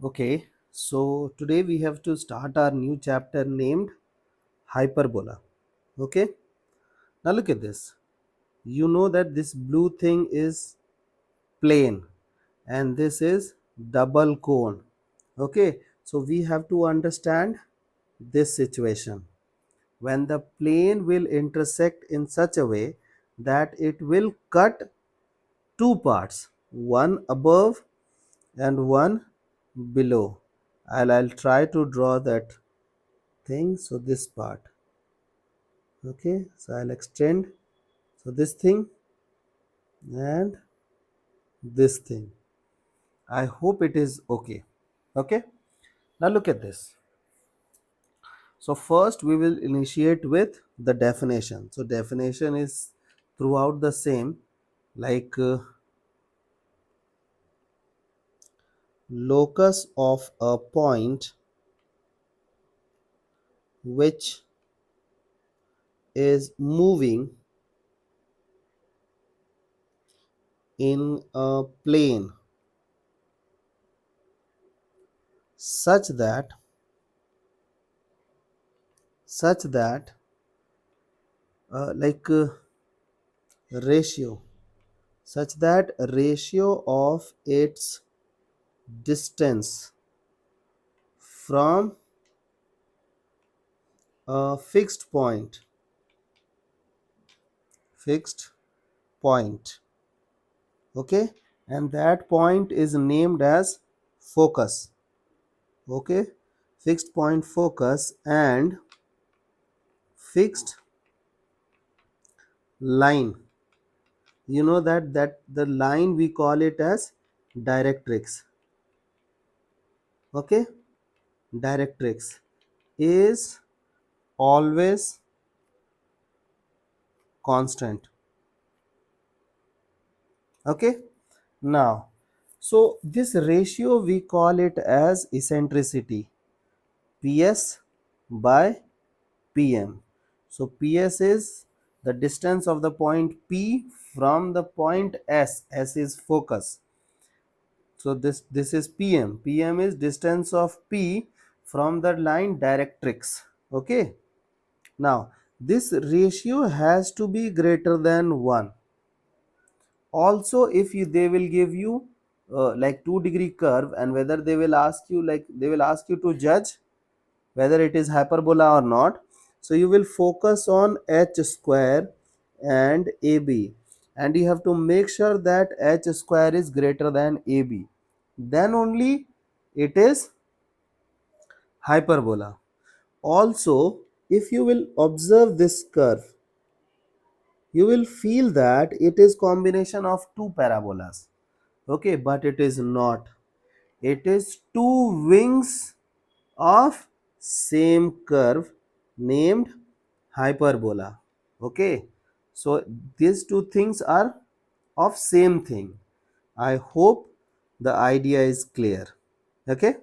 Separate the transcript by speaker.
Speaker 1: Okay, so today we have to start our new chapter named Hyperbola. Okay, now look at this. You know that this blue thing is plane and this is double cone. Okay, so we have to understand this situation. When the plane will intersect in such a way that it will cut two parts, one above and one below. I'll try to draw that thing. So this part, okay, so I'll extend, so this thing and this thing. I hope it is okay. Okay, now look at this. So first we will initiate with the definition. So definition is throughout the same, like locus of a point which is moving in a plane such that such that like ratio such that ratio of its distance from a fixed point, okay, and that point is named as focus. Okay, fixed point focus and fixed line, you know that the line we call it as directrix. Okay, directrix is always constant. Okay, now so this ratio we call it as eccentricity, ps by pm. So ps is the distance of the point p from the point s is focus. So this is pm is distance of p from the line directrix. Okay, now this ratio has to be greater than 1. Also, if they will give you like 2-degree curve, and whether they will ask you, like they will ask you to judge whether it is hyperbola or not, so you will focus on h square and ab, and you have to make sure that h square is greater than ab, then only it is hyperbola. Also, if you will observe this curve, you will feel that it is combination of two parabolas. Okay, but it is not. It is two wings of same curve named hyperbola. Okay, so these two things are of same thing. I hope the idea is clear. Okay.